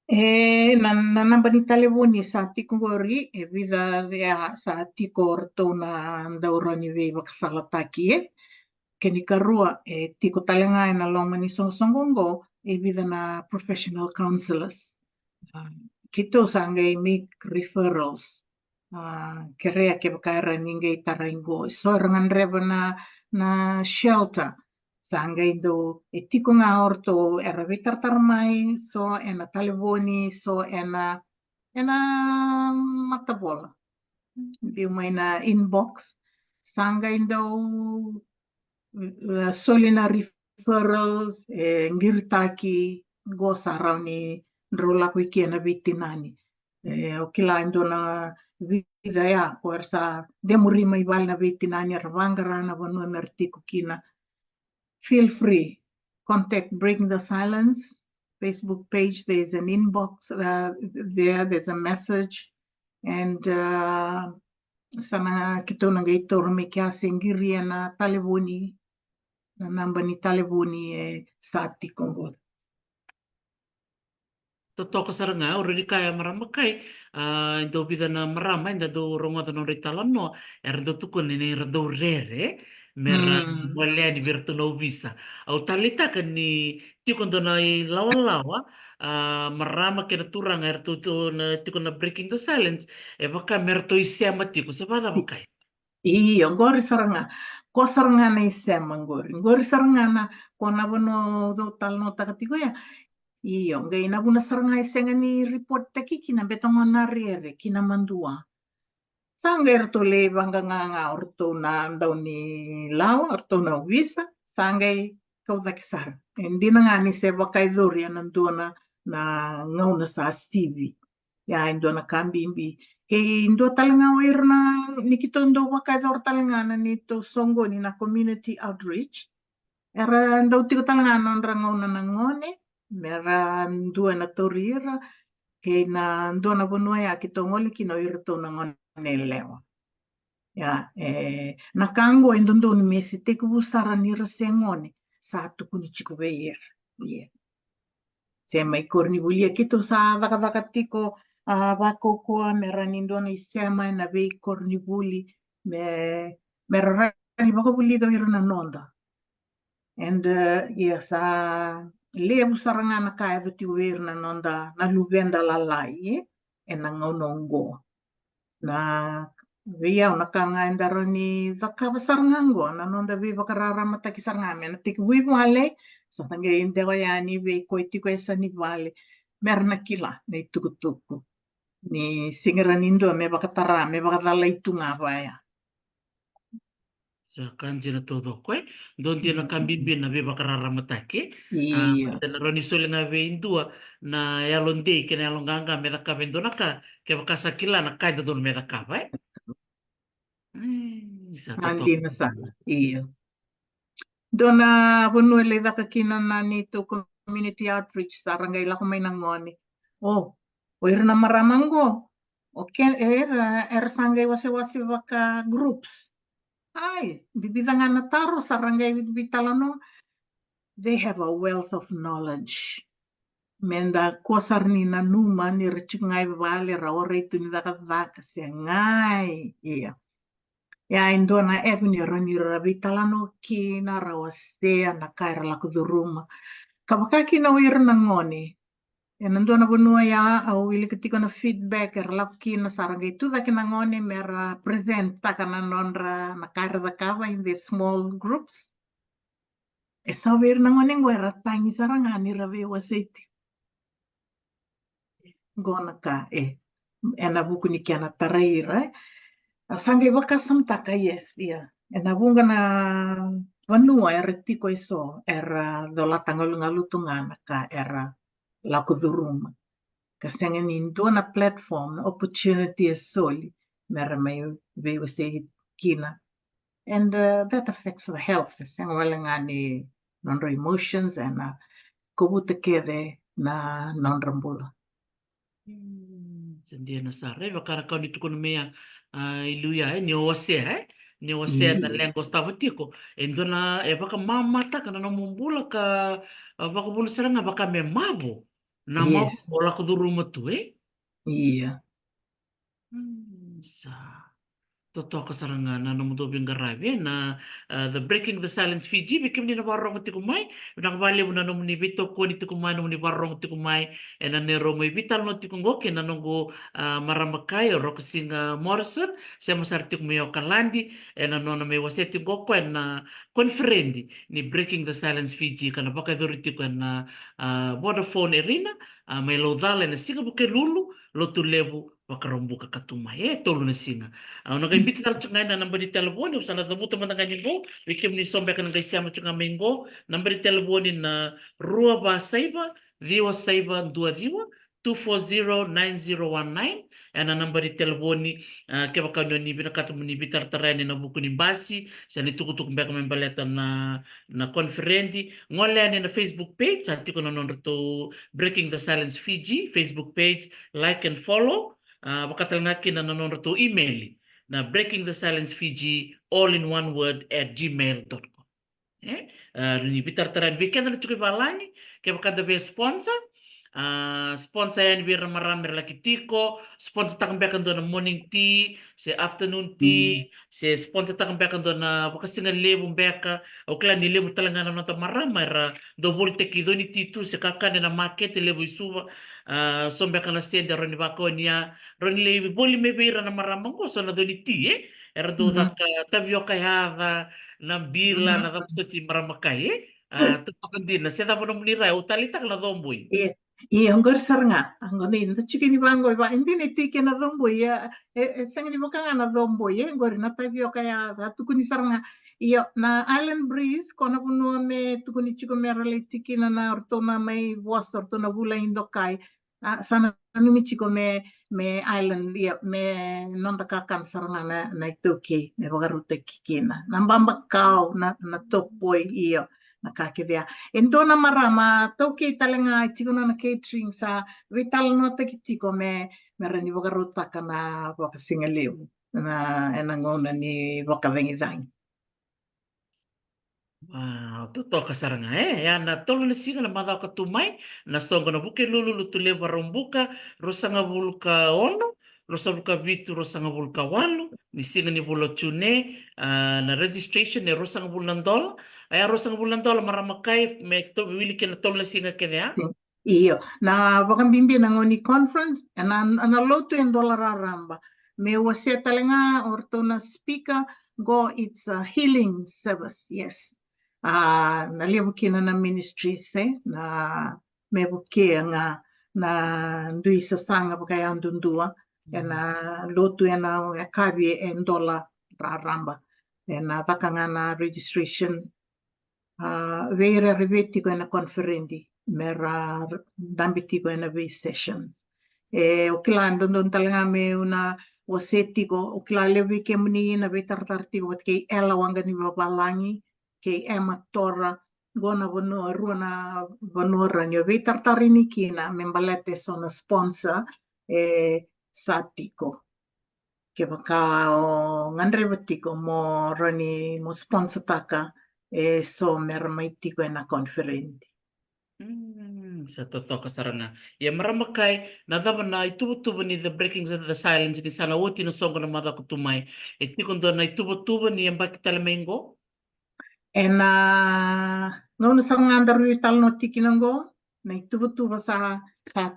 Na namba ni telefoni sa tiko ngori e vida dea sa tiko orto na ndaurani ve wakasalataki ke ni karua e tiko talenga na longa ni songongo e vida na professional counselors. Kito sangai make referrals. Ke rea ke wakaera ningai taraingo. So rangan reba na shelter. Sangai do e tiko ngā orto era vitartar mai so ena telefoni so ena matabola. Biu mai na inbox. Sangai do solina referrals ngiritaki go sarani rola ko ikiana vitinani. O kila ndo na vida ya ko ersa demuri mai val na vitinani ravangarana vanu mertiko kina. Feel free. Contact Breaking the Silence Facebook page. There's an inbox there. There's a message. And sana kito nangay me kia singiri na taleboni na namba ni taleboni sa tikongol. Toko saranga ora ni kaya marama kai do bida na marama inda do ronga do ritala no do tuku ni do rere mera boleh ni virtu no visa au talita kan ni tiko do na lawa marama ke turanga to na tiko na Breaking the Silence e baka merto isema tiko se vada bakai Iyo ngori saranga ko saranga na isema ngori saranga na ko na bono do tal no takatiko ya iyo ngai na buna saranga isenga ni report taki kina betongo na rere kina mandua sanga to le banga nga orto na ndau ni lawa orto na visa sangai kau dakisar endi na nga ni se bakai dori na ndona na ngauna sa sivi ya indona kambimbi ke indo talanga oir na nikito ndo bakai dor talanga na nito songo ni na community outreach era ndau tiko talanga na ngauna na ngone mera ndua na torira ke na ndona bonua ya kitongoli kino irto na ngone lewa ya na kango endondo ni mesi te kubusara ni resengone sa tukuni chiko beir ye se mai korni bulia kito sa vaka tiko vako ko mera ni ndona isema na be korni buli mera ni vako buli do irna nonda and yes lebu saranga na kaya vati uirna nonda na luvenda lalai na ngonongo na via una kanga endaro ni vakava sarangango na nonda vi vakarara mata ki sarangame na tik vi vale sa tange indego yani vi koiti ko esa ni vale merna kila ni tukutuku ni singiranindo me vakatara me vakatala itunga vaya sa kanji na todo koe don dia na kambimbi na be bakarara matake iya na roni sole na be indua na yalonde ke na yalonganga me da ka vendona ka ke bakasa kila na kai don me da ka vai sa toto andi na sa iya dona bunuele daka kina na nito community outreach sarangai lako may nangoni oh oir na maramango okay er sangai wase waka groups ai bibidanga na taro sarangai bitalano they have a wealth of knowledge menda kosar ni na numa ni recungai vale ra ore tu ni daka sengai iya ya indona ni rani rabitalano ki na rawastea na kaira la kuduruma kabakaki na uir na ngoni ndona bonua ya au ili ketiko na feedback la ki na saranga itu da kina ngoni mera present ta kana nonra na kaira da kava in the small groups esa uir na ngoni ngora tangi saranga ni rave waseti gona ka ena buku ni kiana taraira sangai wakasam taka yes ya ena bunga na vanua era tiko iso era dola tangol ngalutunga ka era lako duruma. Kasengan indo na platform na opportunity soli mera may veio se kina. And that affects the health. Sang wala nga ni non emotions and kubuta kede na non rambula. Sandia na sa re bakara kau dito kuno mea iluya ni ose ni ose na lengo stava tiko endo na e baka mama ta kana no mumbula ka baka bulu seranga baka me mabo na mabo Yes. ola ku duruma tu Iya. Sa Totoka saranga na namudobing garabi na the Breaking the Silence Fiji bikim ni nabarong ti kumay nakabali mo na nung ni bito ko ni tikumay nung ni barong ti kumay na nero mo ibital no ti kungo kina nunggo maramakay ro kasing Morrison sa masarti kumayo kanlandi na no na may waseti go kwen na konferendi ni Breaking the Silence Fiji kana baka doriti ko na Vodafone Arena may lodala na singa buke lulu lotu lebu wakarombuka katumay tolo na singa nag-imbita tayo nga na number di telefone usa na tabuto man nga ningo wikim ni sombe ka nang siya nga mingo number di telefone na Rua ba Saiba Riwa Saiba 2409019 na number di telefone kaya baka ni binakato mo ni bitar tarani na buko ni basi sa ni tukutuk mbeka membaleta na konferendi ngole ni na Facebook page sa tiko na to Breaking the Silence Fiji Facebook page like and follow bakatal nga kina nanonood to email na Breaking the Silence Fiji all in one word at gmail.com. Ni bitar taran weekend na chukoy balani kaya kada be sponsor sponsor yan bira marami laki tiko sponsor takang doon na morning tea sa afternoon tea sa sponsor takang doon na bakasingan lebo beka o kala ni lebo talaga na nota marami ra double teki doon ni titu sa kakane na market lebo isuba sombe kana sende ron bako niya ron lebo boli me bira na maramang ko so na doon ni tea era do that tapioca hava na bila na tapos ti maramakay tutukan din na siya tapos munira utalita kala domboy Iya, anggar saranga, anggar ni, na chikin iba anggar iba, hindi ni tiki na dombo ya, sang ni baka na dombo ya, anggar na tayo kaya, tukuni saranga, iya, na Island Breeze, kona puno me tukuni chiko merale tiki na orto na may was orto na bula indokai, sana numi chiko me Island, iya, me nonda kakan saranga na ituki, me bagarute kikina, nambamba kau na tokboy iya. Nakakivya. Ento na marama, toki talanga chiko na catering sa vital no te chiko me merani bogarota kana wakasingaliw na enangona ni wakavengidang. Wow, totoo ka saranga yan na tolo na singa na madaw ka tumay na songo na buke lulu lutule barumbuka rosa nga bulka ono rosa bulka bitu rosa nga bulka walo ni singa ni bulo tune na registration ni rosa nga bulan dola ay rosa nga bulan dola maramakay me to wili na tolo na singa kene Iyo, na wakambimbi na ngoni conference na loto yung dolar ramba me wase talanga orto na speaker go it's a healing service yes nalibukin na ministry se na me buke nga na ndui sa sanga kaya ndundua na loto na kabi en dola ramba na takanga na registration vera riveti ko na conferendi mera dambiti ko na session ukila ndon talaga me una wasetigo ukila lewi ke mni na betartarti wat ke ela wanga ni babalangi ke ematora gona bono ruana bonora nyo betartarini kina membalete sono sponsor satiko ke baka ngandre batiko mo rani mo sponsor taka so mermaitiko na conferenti sa totoo ka saranga ya maramakay nadama na itubo ni the Breaking the Silence ni sana wote no songo na mada kutumay tikon do na itubo ni yamba kitalamengo ngono sa ngandar vital no tikinango na itubo sa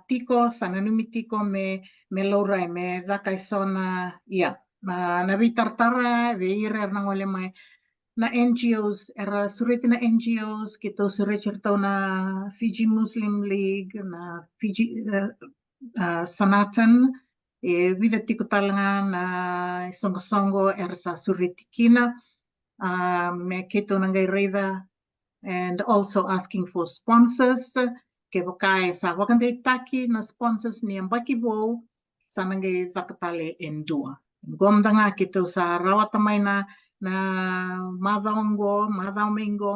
tiko sa nanumitiko me laurai me dakai sona ya na vitartara veire nangole mai na NGOs, era surete na NGOs, kito surete na Fiji Muslim League, na Fiji Sanatan, vida tiko talanga na songo era sa surete kina, me kito nangai reda, and also asking for sponsors, ke wakai sa wakande taki na sponsors ni ambaki bo sanange zakatale endua. Gomdanga kito sa rawatamay na madhamingo,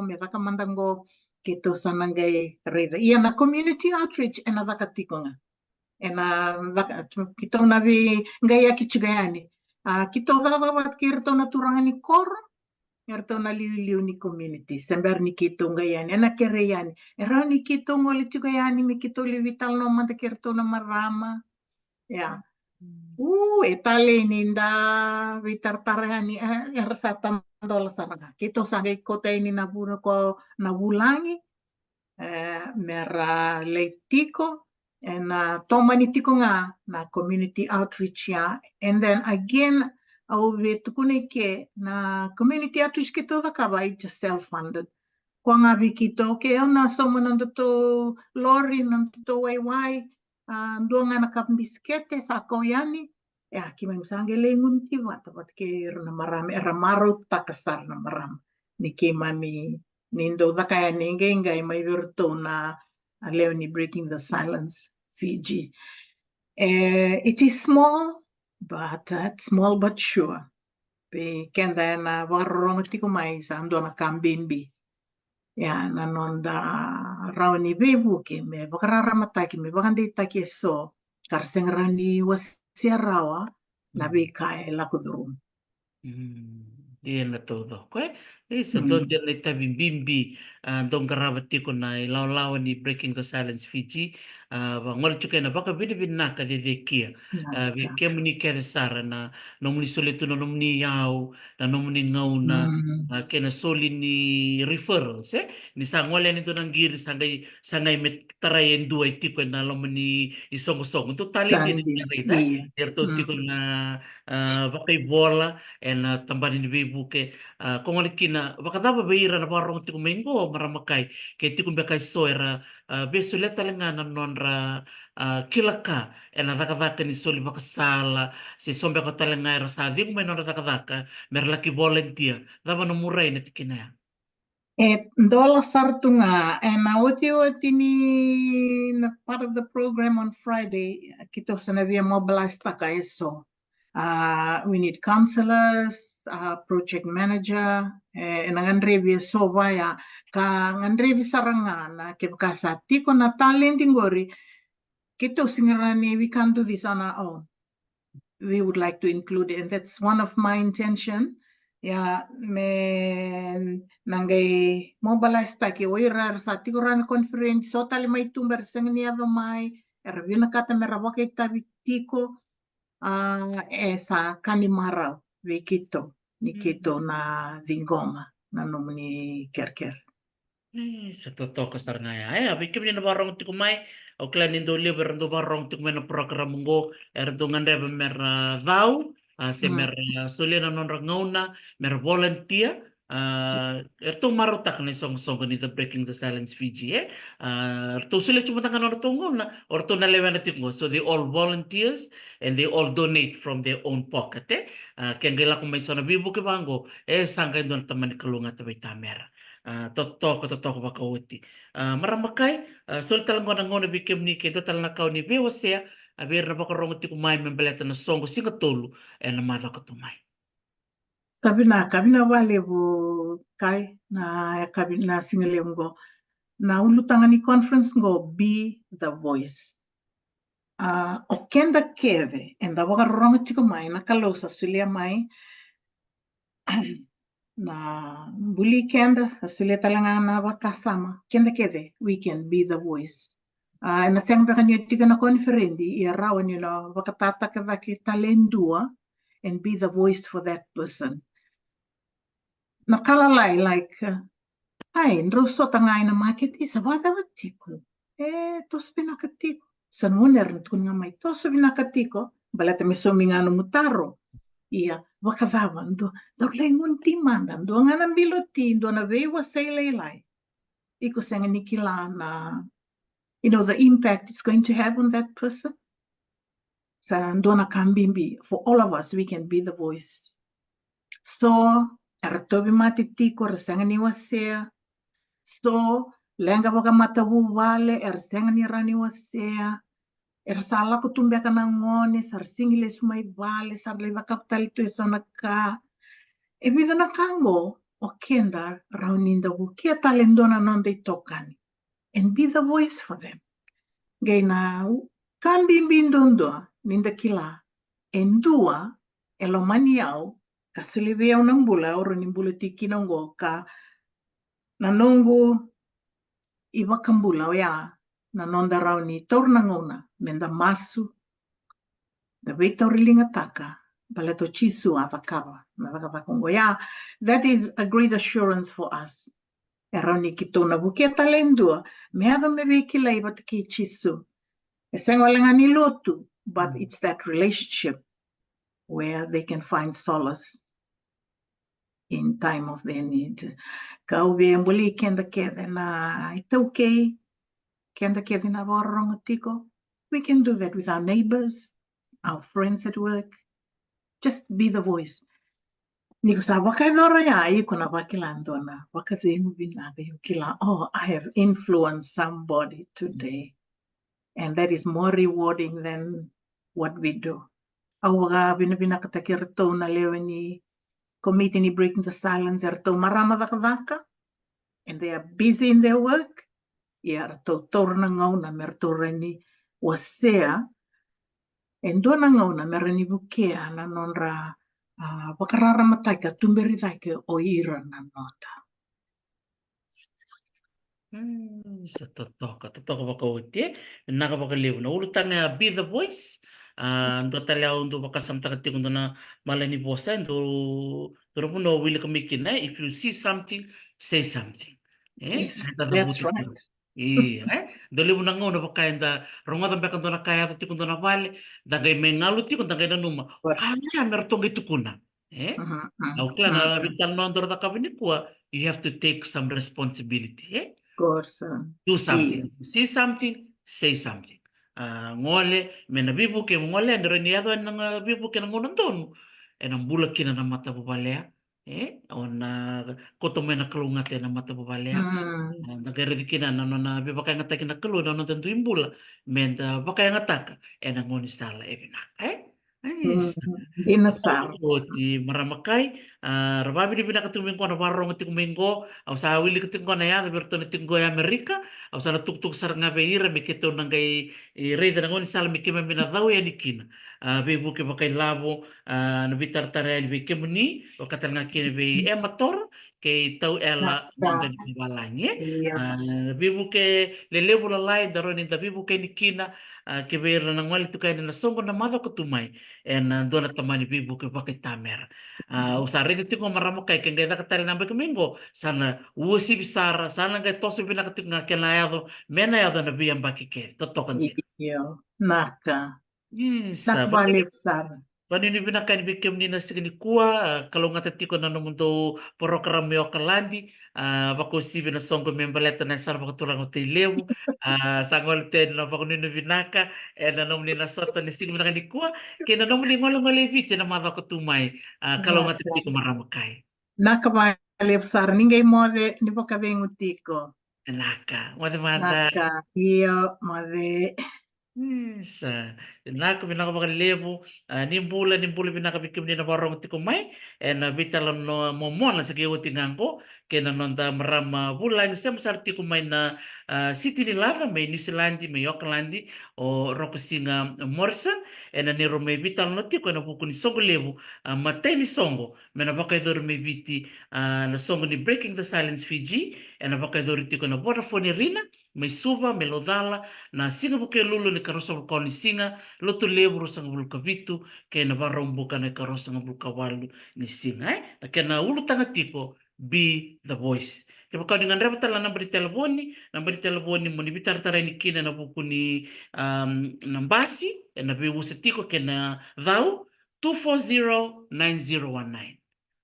me wakamandango kito sanange reda. Ia na community outreach e na wakatikonga. E na kito na vi ngaya kichugayani. Kito wakawat kirto na turangani koro, erto na liu ni community, sember ni kito ngayani, ena kereyani. Era ni kito ngoli chugayani, mi kito livital no manda kirto na marama. Ya. Etale ninda vitartarani ersata dola saranga. Kito sangai kota ini naburo ko nabulangi mera leitiko and tomani tiko nga na community outreach ya. And then again au vetukune ke na community outreach kito wakabai just self-funded. Kwa nga vikito ke ona somo nanduto lori nanduto waiwai dua nga nakabiskete sa koyani ya kimang sangele ngunti wata wat ke na marami ramaro takasar na maram ni kimani nindo dakaya ningenga may virto na Leonie Breaking the Silence Fiji. It is small but sure. Pe kenda na warong tiko mai sa ando na kambimbi. Ya nanonda rauni bebu ke me bakarara mataki me bakande taki so karsengrani wasia rawa na beka la kudrum. Iyan na todo. Kwe, so doon dyan na bimbi doon karawati ko na ilaw-lawan ni Breaking the Silence Fiji. Ngol chuka na baka binibin na ka kia. Kia muni kere sara na nomuni solito na nomuni yaw na nomuni ngaw na kena soli ni referrals ni sa ngole nito ng giri sangay met tarayen duay tiko na lomuni isong-song. Ito tali din niya rin Derto tiko na bakay bola and tambanin ni Bibu ke kung ano kina bakadaba bayira na parang tiko mengo maramakay kay tiko bakay soera besulet talanga na nonra kilaka and nakadaka ni soli makasala si sombe ko talanga era sa di mo nonra nakadaka merlaki volunteer dava no muray na tikina Ndola sartunga and oti ni na part of the program on Friday kito sana via mobilize taka eso. We need counselors, project manager, and ngandrevi so vaya ka ngandrevi sarangana ke kasa tiko na talenting gori kito singarani we can't do this on our own. We would like to include it, and that's one of my intention. Ya me nangay mobilize taki oirar sa tiko ran conference so tali may tumber sengni ava mai review na kata merawake tabi tiko sa kanimaraw wikito nikito na dingoma na nomuni kerker. Sa totoo ka sar nga ya. Bikim ni na barong tiko mai o klan indo liber ndo barong tiko na program ngo erdo ngande mer vau se mer solena non rangauna mer volunteer erto marutak ni song ni the Breaking the Silence Fiji erto sila cuma tangan orto ngona orto na lewan tiko so they all volunteers and they all donate from their own pocket kaya gila kung may sona bibu ke bango sangkay doon taman kalunga tabay tamera totoo bakawati maramakay sol talang ko nangona bikem ni kento talang nakaw ni bewasya aber na bakarong ti kumay membeleta na songo singatolo na mata ko tumay kabina wale bo kai na kabina singalem go na ulutangan ni conference go be the voice o kenda keve enda bakarong ti kumay na kalosa sulia mai na buli kenda asile talanga na wakasama kenda kede we can be the voice na seng baka nyo tiga na konferendi rawan nyo na wakatata ka talendua and be the voice for that person nakalalay like ay nroso tangay na market isa wada watiko tos pinakatiko sanuner kun nga may tos pinakatiko balata misumi nga no mutaro iya wakavawan do lengun timanda do nga nang biloti do na vewa saylay iko senga nikila na the impact it's going to have on that person sa do na kambimbi for all of us we can be the voice so ertobi matitiko resanga ni wasea so Lenga waka matawu wale, senga ni rani wasea, sala kutumbe kana ngone, singile sumai vale, le vakaptali tu sana ka. E vida na kango, o kenda, rauninda wu kia talendona non de tokani. And be the voice for them. Gaina, kan bimbindondo, ninda kila, endua, elomaniau, kasilivia unambula, oro nimbula tiki nongo ka, nanongo, iwa kambula ya, nanonda rauni torna ngona, menda masu, da veita rilinga taka, baleto chisu avakava, navakavakongo ya. That is a great assurance for us. Eroni kitona bukia talendua, meado me vekila iwa taki chisu. Esengolengani lotu, but it's that relationship where they can find solace in time of their need. Kauve mbuli kenda kede na itauke, kenda kede na vorongotiko. We can do that with our neighbors, our friends at work. Just be the voice. Niko sa wakaidora ya iko na wakilandona, wakazengu binaga yukila. Oh, I have influenced somebody today. And that is more rewarding than what we do. Awaga binabina katakirto na leweni committee ni breaking the silence erto marama vaka and they are busy in their work. Ya to torna ngauna merto reni wasea and dona ngauna mereni bukea na nonra wakarara mataka tumberi taike o ira na nota. Sa totoka wakauti, naka wakaliw na urutan na be the voice. Ndo talaw ndo makasamta kati kundo na malani bosa ndo pun no wili kamikina. If you see something, say something. Yes, that's right. Dole mo nang ono bakain da ronga da bekan na kaya ti kundo na vale da gay mengalu ti kundo gay na numa. Kaya merto gitu kuna. Au klana bitan no andor da kabini kuwa, you have to take some responsibility. Course. Do something. See something, say something. Ngole, mena bibu ke ngole ndero ni yado nang bibu ke nang ton. Enang bulak kina na mata bubalea. Ona koto mena kalungate na mata bubalea. Nagare dikina na na biba kay ngata kina kalu na tentu imbula. Menda bakay ngata enang ngoni stala ebinak. Dinasal. Ti maramakai, rababi di bina katuming ko na warong ti kumingo, au sa wili kating ko na ya, berto na tinggo ya Amerika, au sa natuktuk sar nga beira, mikito nang kay reda na ngoni sala mikima minadaw ya dikina. Bebu ke bakay labo, nabitar taray bikim ni, o katal nga kini be emator, kay tau ela nanda di balanye. Bebu ke lelebu lalay, daro ni da bebu ke nikina, ke beira na ngwali tu kay na nasongo na mado kutumay. En dona tamani bibu ke pakai tamer. Usare itu ko maramo kay kende da katari nambe kumingo sana usi bisara sana kay tosu bina katik nga kenayado mena yado na biyang bakike totokan dia. Iyo, naka. Yes, Nakbalik sar. Panini bina kay bikem ni na signi kuwa kalau ngatati ko na namundo program yo kalandi bako si bina songo membaleta na sar bako tulang hotel lewu sangol ten na bako nino binaka na nom ni na sota ni signi bina kay kuwa kaya na nom ni ngolo ngolo evite na mga bako tumay kalau ngatati ko maramakay. Nakbalik sar ningay mode ni baka bengutiko. Naka, mada. Naka, iyo, mode. Sa nako binaka lebu nimbula binaka bikim ni na barong ti kumay and bitalon no momon sa kiyo tinangko kena nonda marama bulan sem sarti kumay na city ni lava may New Zealand may Auckland o rokusinga Morrison and ni rome bital no ti ko na bukuni songo lebu matay ni songo mena bakay dor may biti na songo ni Breaking the Silence Fiji and bakay dor ti ko na Vodafone Rina may suba melodala na singa buke lulu ni karosa buka ni singa lotu lebru sang bulka vitu kaya na barong buka na karosa ng bulka walu ni singa na kaya na ulo tanga tipo be the voice kaya baka dengan repota la nambari telefoni mo ni bitar taray ni kina na buku ni nambasi na bibu sa tiko kaya na thou 2409019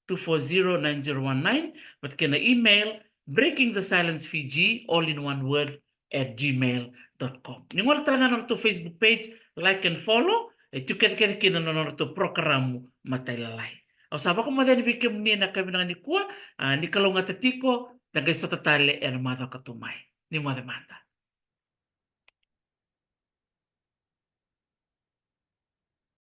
2409019 but kaya na email breakingthesilencefg all in one word @gmail.com. Ningwala talaga na to Facebook page, like and follow. Tu kan kina na to programo mataylalay. O saba ko madani bikim ni na kami na ni kuwa, ni kalunga tatiko, tagay sa tatali mata katumay. nenhuma demanda.